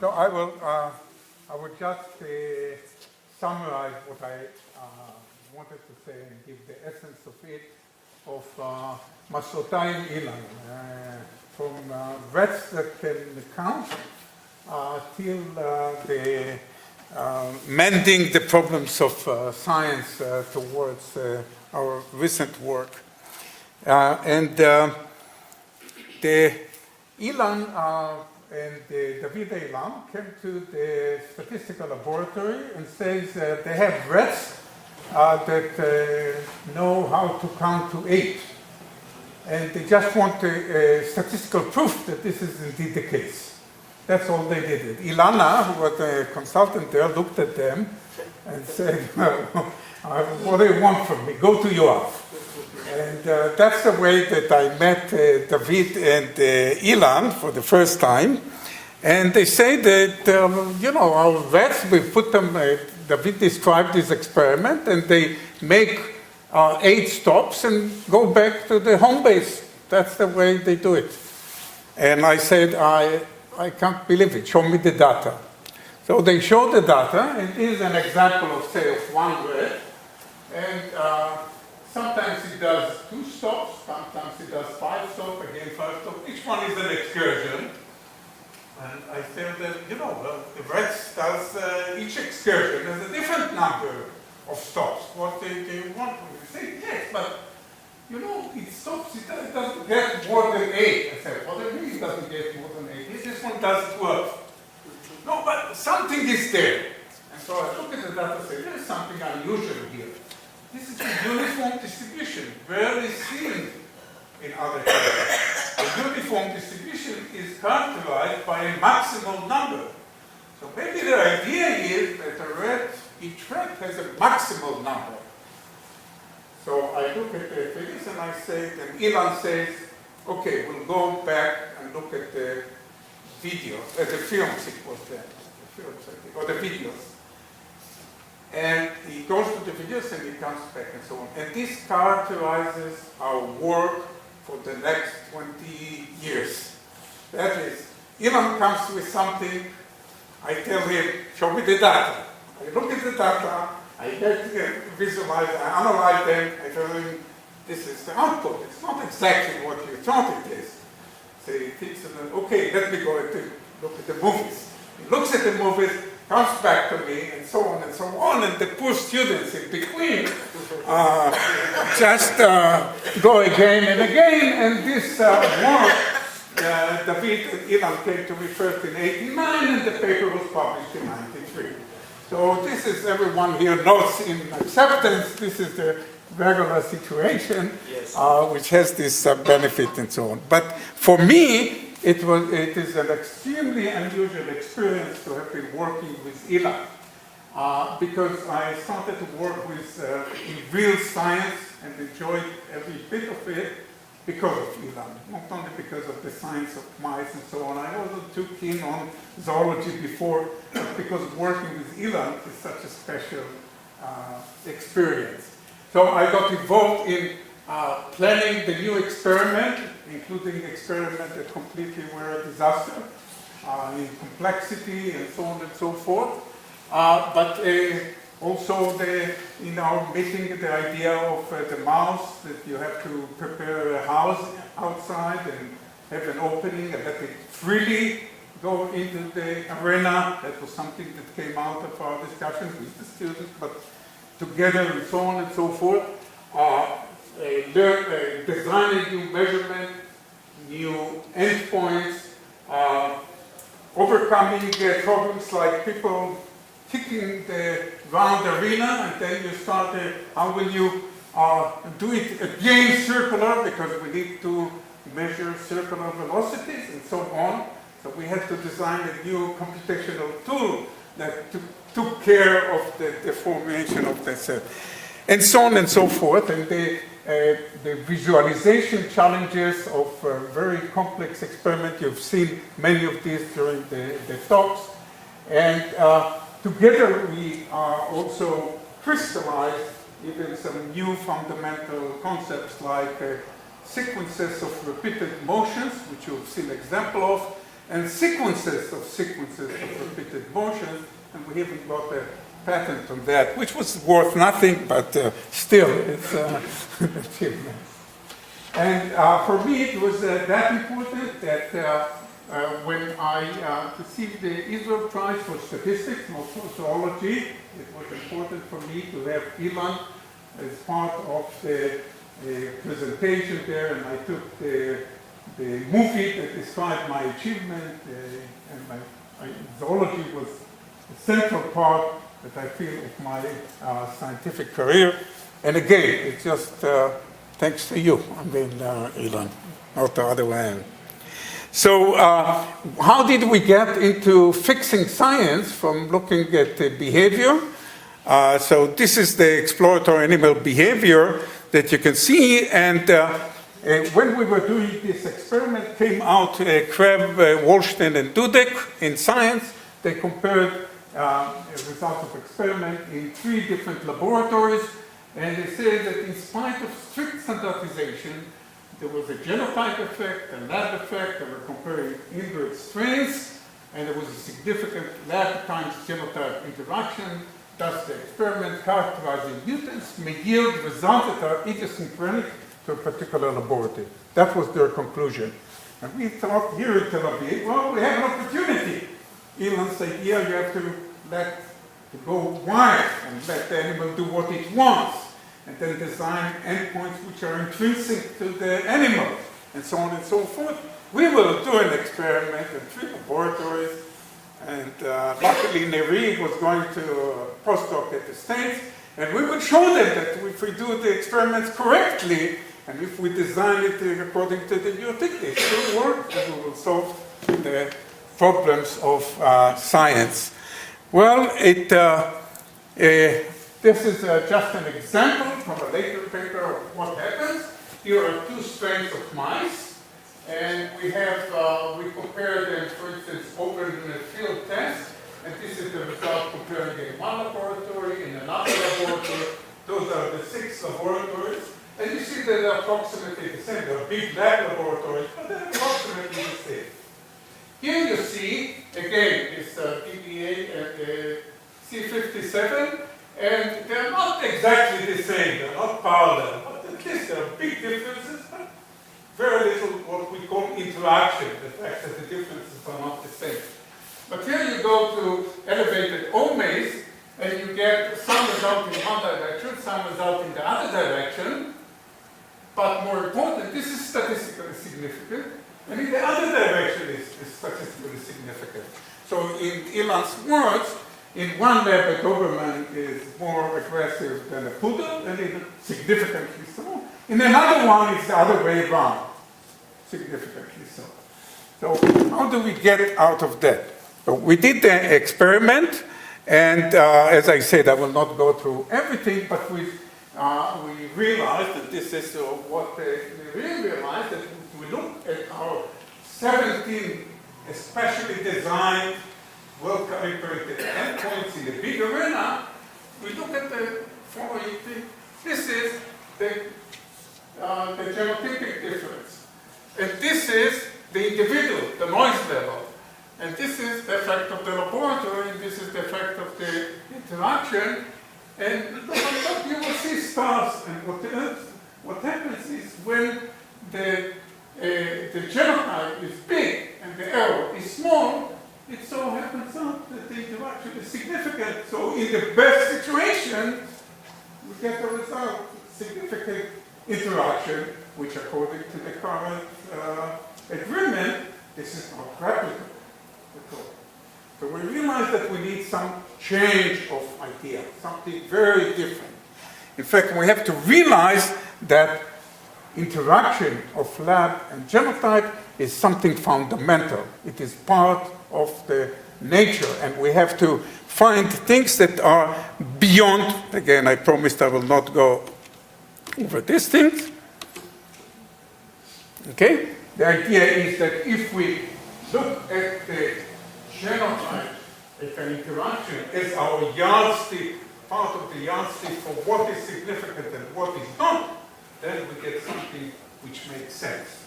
So I will just summarize what I wanted to say and give the essence of it, of Masotayim Ilan, from rats that can count till the mending the problems of science towards our recent work. And the Ilan and David Ilan came to the statistical laboratory and says they have rats that know how to count to 8. And they just want statistical proof that this is indeed the case. That's all they did. Ilana, who was a consultant there, looked at them and said, what do you want from me? Go to Yoav. And that's the way that I met David and Ilan for the first time. And they say that, our rats, we put them, David described this experiment, and they make 8 stops and go back to the home base. That's the way they do it. And I said, I can't believe it. Show me the data. So they show the data, and here's an example of, say, of one rat. And sometimes it does 2 stops, sometimes it does 5 stops, again 5 stops. Each one is an excursion. And I said that, the rats does, each excursion has a different number of stops. What they want from you. They say, yes, but, it stops, it doesn't get more than 8. I said, what do you mean it doesn't get more than 8? This one does 12. No, but something is there. And so I look at the data and say, there's something unusual here. This is a uniform distribution, rarely seen in other cases. The uniform distribution is characterized by a maximal number. So maybe the idea is that each rat has a maximal number. So I look at the figures and I say, and Ilan says, okay, we'll go back and look at the videos, the films it was then, the films, I think, or the videos. And he goes to the videos and he comes back and so on. And this characterizes our work for the next 20 years. That is, Ilan comes with something, I tell him, show me the data. I look at the data, I get to visualize, I analyze them, I tell him, this is the output. It's not exactly what you thought it is. So he thinks, okay, let me go and look at the movies. He looks at the movies, comes back to me, and so on and so on, and the poor students in between just go again and again, and this work, David and Ilan came to me first in 89, and the paper was published in 93. So this is, everyone here knows in acceptance, this is the regular situation, yes. Which has this benefit and so on. But for me, it is an extremely unusual experience to have been working with Ilan, because I started to work with in real science and enjoyed every bit of it because of Ilan, not only because of the science of mice and so on. I wasn't too keen on zoology before, but because working with Ilan is such a special experience. So I got involved in planning the new experiment, including the experiment that completely were a disaster in complexity and so on and so forth. But also in our meeting, the idea of the mouse, that you have to prepare a house outside and have an opening and let it freely go into the arena. That was something that came out of our discussions with the students, but together and so on and so forth. Designing new measurement, new endpoints, overcoming problems like people kicking the round arena, and then you start, how will you do it again circular, because we need to measure circular velocities and so on. So we had to design a new computational tool that took care of the deformation of the set, and so on and so forth. And the visualization challenges of a very complex experiment. You've seen many of these during the talks. And together we also crystallized even some new fundamental concepts like sequences of repeated motions, which you've seen an example of, and sequences of repeated motions, and we even got a patent on that, which was worth nothing, but still, it's an achievement. And for me, it was that important that when I received the Israel Prize for Statistics, not sociology, it was important for me to have Ilan as part of the presentation there, and I took the movie that described my achievement, and my zoology was a central part that I feel of my scientific career. And again, it's just thanks to you, Ilan, not the other way. So how did we get into fixing science from looking at behavior? So this is the exploratory animal behavior that you can see, and when we were doing this experiment, came out Kreb, Wolstein, and Dudek in Science. They compared results of experiment in 3 different laboratories, and they said that in spite of strict standardization, there was a genotype effect, a lab effect. They were comparing inbred strains, and there was a significant lab times genotype interaction. Thus, the experiment characterizing mutants may yield results that are idiosyncratic to a particular laboratory. That was their conclusion. And we thought here in Tel Aviv, well, we have an opportunity. Ilan said, yeah, you have to go wide and let the animal do what it wants, and then design endpoints which are intrinsic to the animal, and so on and so forth. We will do an experiment in 3 laboratories, and luckily Neri was going to a postdoc at the States, and we would show them that if we do the experiments correctly, and if we design it according to the new technique, it will work, and we will solve the problems of science. Well, this is just an example from a later paper of what happens. Here are 2 strains of mice, and we compare them, for instance, open field test, and this is the result comparing in one laboratory, in another laboratory. Those are the 6 laboratories, and you see that they're approximately the same. They're big lab laboratories, but they're approximately the same. Here you see, again, this PBA and C57, and they're not exactly the same, they're not parallel, but at least there are big differences, but very little what we call interaction, the fact that the differences are not the same. But here you go to elevated omaze, and you get some result in one direction, some result in the other direction, but more important, this is statistically significant, and in the other direction is statistically significant. So in Ilan's words, in one lab a Doberman is more aggressive than a poodle, and significantly so. In another one, it's the other way around, significantly so. So how do we get out of that? So we did the experiment, and as I said, I will not go through everything, but we realized that this is what we really realized, that if we look at our 17 especially designed, well-calibrated endpoints in the big arena, we look at the following thing. This is the genotypic difference. And this is the individual, the noise level. And this is the effect of the laboratory, and this is the effect of the interaction. And you will see stars. And what happens is when the genotype is big and the error is small, it so happens out that the interaction is significant. So in the best situation, we get a result, significant interaction, which according to the current agreement, this is not replicable at all. So we realize that we need some change of idea, something very different. In fact, we have to realize that interaction of lab and genotype is something fundamental. It is part of the nature, and we have to find things that are beyond. Again, I promised I will not go over these things. Okay? The idea is that if we look at the genotype as an interaction as our yardstick, part of the yardstick for what is significant and what is not, then we get something which makes sense.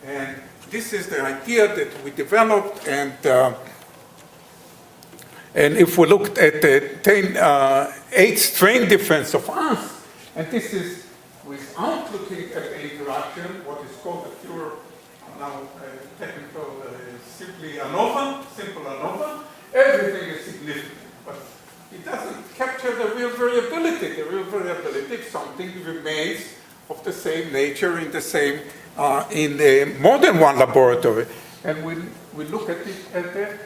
And this is the idea that we developed, and if we looked at the 8 strain difference of us, and this is without looking at the interaction, what is called a pure, now technical, simply ANOVA, simple ANOVA, everything is significant. But it doesn't capture the real variability. The real variability, if something remains of the same nature in the same, in more than one laboratory. And we look at it at the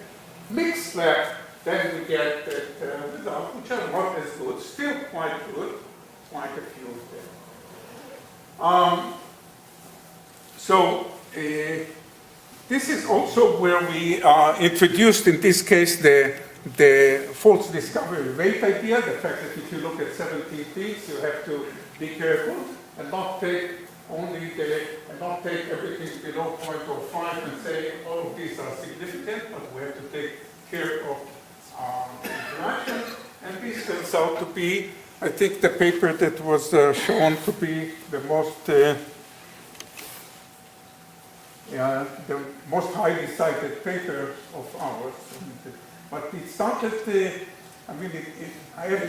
mixed lab, then we get that results which are not as good, still quite good, quite a few of them. This is also where we introduced, in this case, the false discovery rate idea, the fact that if you look at 17 things, you have to be careful and not take everything below 0.05 and say all of these are significant, but we have to take care of interaction. And this turns out to be, I think, the paper that was shown to be the most highly cited paper of ours. But it started,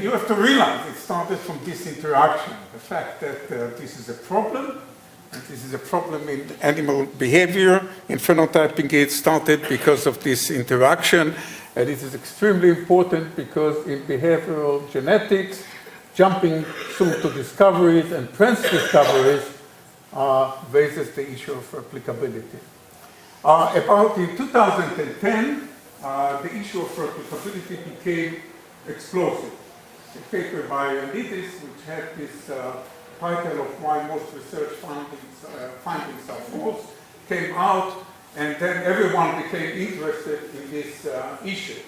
you have to realize it started from this interaction. The fact that this is a problem, and this is a problem in animal behavior. In phenotyping, it started because of this interaction. And it is extremely important because in behavioral genetics, jumping soon to discoveries and trans-discoveries raises the issue of replicability. About in 2010, the issue of replicability became explosive. A paper by Lidis, which had this title of Why Most Research Findings Are False, came out, and then everyone became interested in this issue.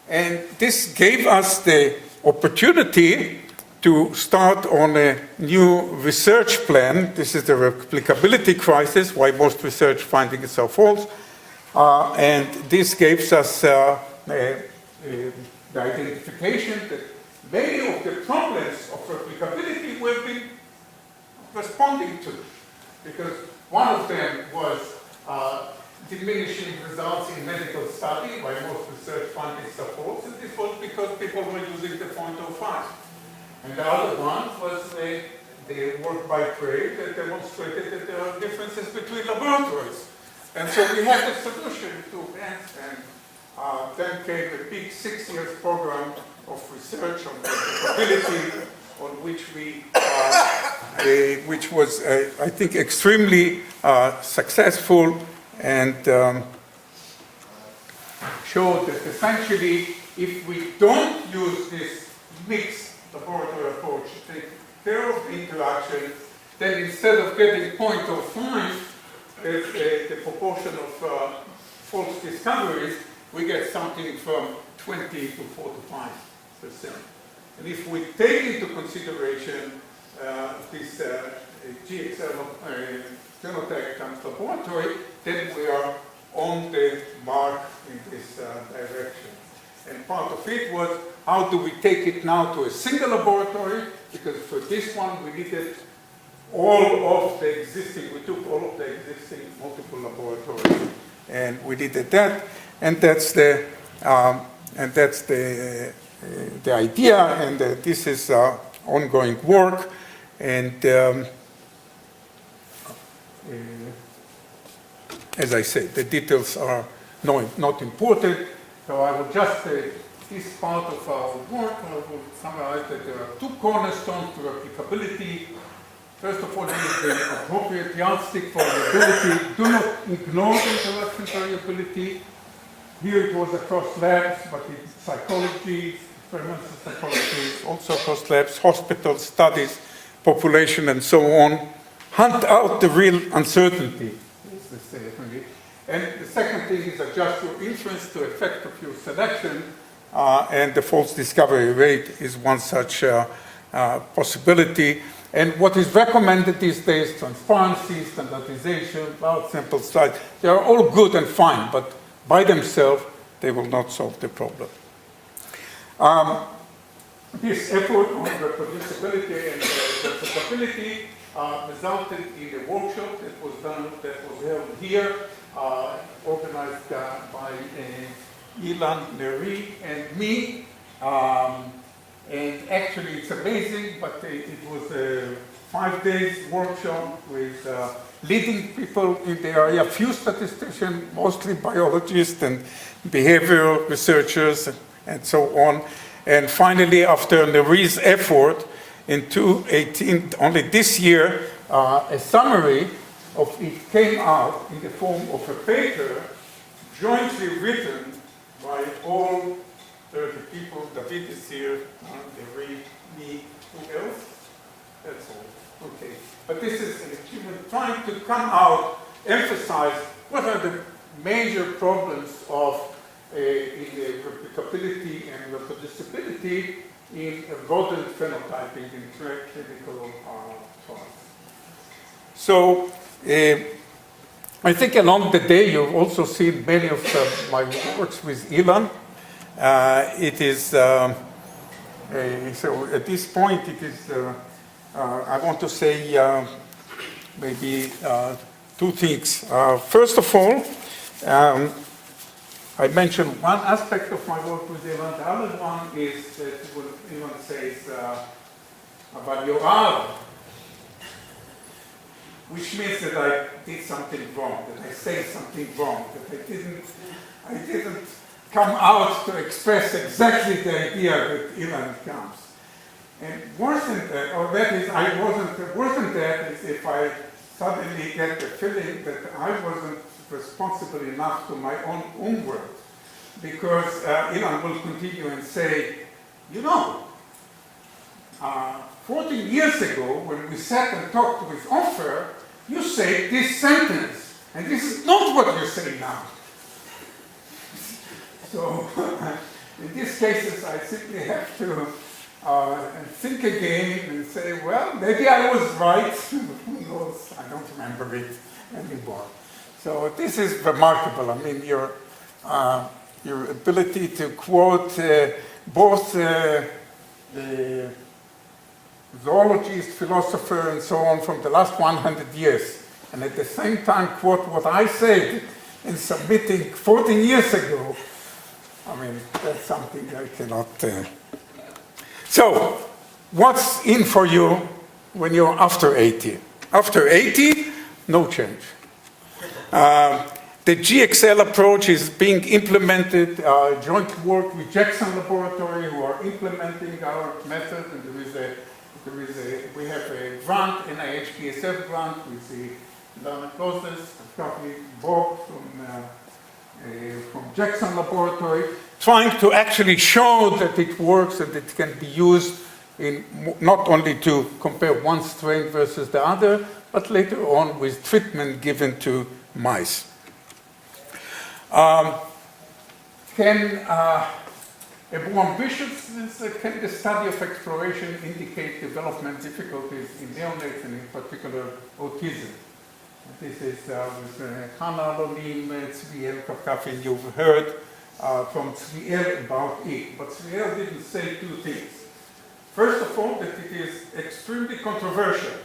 And this gave us the opportunity to start on a new research plan. This is the replicability crisis, why most research findings are false. And this gives us the identification that many of the problems of replicability we've been responding to. Because one of them was diminishing results in medical study, why most research findings are false, and this was because people were using the 0.05. And the other one was the work by Craig that demonstrated that there are differences between laboratories. And so we had a solution to that, and then came a big 6-year program of research on replicability, on which was, I think, extremely successful, and showed that essentially, if we don't use this mixed laboratory approach to take care of the interaction, then instead of getting 0.05, the proportion of false discoveries, we get something from 20 to 45%. And if we take into consideration this GXL phenotype times laboratory, then we are on the mark in this direction. And part of it was, how do we take it now to a single laboratory? Because for this one, we needed all of the existing, we took all of the existing multiple laboratories, and we did that, and that's the idea, and this is ongoing work, and as I said, the details are not important, so I will just say this part of our work. I will summarize that there are 2 cornerstones to replicability. First of all, is the appropriate yardstick for variability. Do not ignore the interaction variability. Here it was across labs, but in psychology, experimental psychology, also across labs, hospitals, studies, population, and so on. Hunt out the real uncertainty. And the second thing is adjust your inference to effect of your selection, and the false discovery rate is one such possibility. And what is recommended these days, transparency, standardization, large sample size, they are all good and fine, but by themselves, they will not solve the problem. This effort on reproducibility and replicability resulted in a workshop that was held here, organized by Ilan, Neri, and me. And actually, it's amazing, but it was a 5 days workshop with leading people in the area, few statisticians, mostly biologists and behavioral researchers, and so on. And finally, after Neri's effort in 2018, only this year, a summary of it came out in the form of a paper jointly written by all 30 people. David is here, Neri, me, who else? That's all. Okay. But this is an achievement trying to come out, emphasize what are the major problems of in the replicability and reproducibility in rodent phenotyping in clinical trials. So I think along the day you've also seen many of my works with Ilan. It is, so at this point it is, I want to say maybe two things. First of all, I mentioned one aspect of my work with Ilan. The other one is that what Ilan says about Yoav, which means that I did something wrong, that I say something wrong, that I didn't come out to express exactly the idea that Ilan comes. And worse than that, or that is, I wasn't, worse than that is if I suddenly get the feeling that I wasn't responsible enough to my own work. Because Ilan will continue and say, you know, 14 years ago, when we sat and talked with Ofer, you said this sentence, and this is not what you say now. So, in these cases, I simply have to think again and say, well, maybe I was right. Who knows? I don't remember it anymore. So this is remarkable. I mean, your ability to quote both the zoologist, philosopher, and so on from the last 100 years, and at the same time quote what I said in submitting 14 years ago. I mean, that's something I cannot... So, what's in for you when you're after 80? After 80, no change. The GXL approach is being implemented, joint work with Jackson Laboratory, who are implementing our method, and we have a grant, NIH PSF grant, with the learner closest, probably Bob from Jackson Laboratory, trying to actually show that it works and it can be used in not only to compare one strain versus the other, but later on with treatment given to mice. Can the study of exploration indicate development difficulties in neonates and in particular autism? This is with Hannah Lolim, Tzviel Kafkafin, you've heard from Tzviel about it. But Tzviel didn't say two things. First of all, that it is extremely controversial,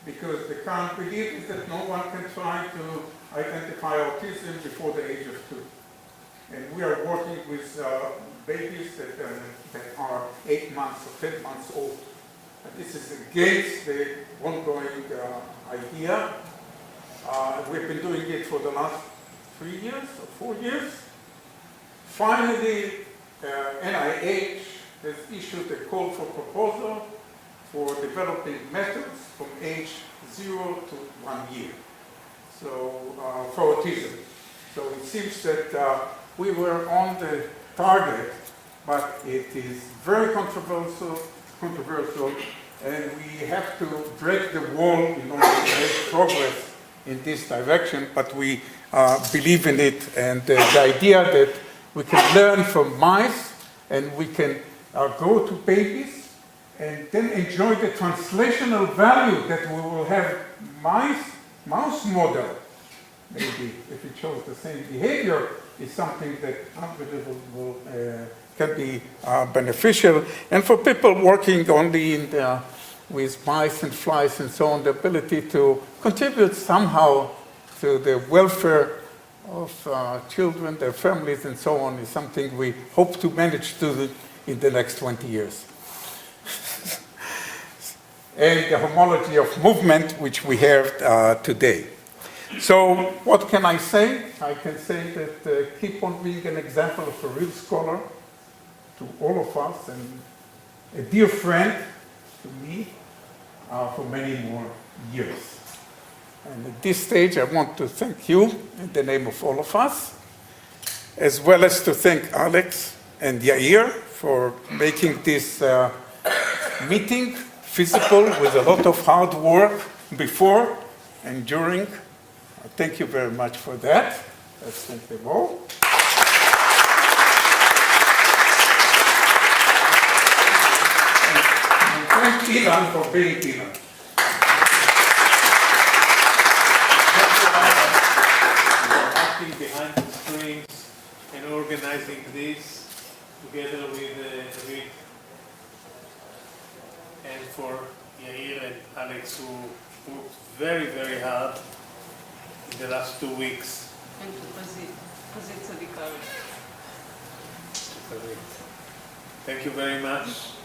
because the current belief is that no one can try to identify autism before the age of 2. And we are working with babies that are 8 months or 10 months old. And this is against the ongoing idea. We've been doing it for the last 3 years or 4 years. Finally, NIH has issued a call for proposal for developing methods from age 0 to 1 year. So, for autism. So it seems that we were on the target, but it is very controversial, and we have to break the wall in order to make progress in this direction, but we believe in it, and the idea that we can learn from mice and we can go to babies and then enjoy the translational value that we will have mouse model, maybe if it shows the same behavior, is something that unbelievable can be beneficial. And for people working only in the with mice and flies and so on, the ability to contribute somehow to the welfare of children, their families, and so on is something we hope to manage to do in the next 20 years. And the homology of movement, which we have today. So what can I say? I can say that keep on being an example of a real scholar to all of us and a dear friend to me for many more years. And at this stage, I want to thank you in the name of all of us, as well as to thank Alex and Yair for making this meeting feasible with a lot of hard work before and during. Thank you very much for that. Let's thank them all. And thank Ilan for being Ilan. Behind the screens and organizing this together with David and for Yair and Alex, who worked very, very hard in the last 2 weeks. And to Tzadikari. Thank you very much.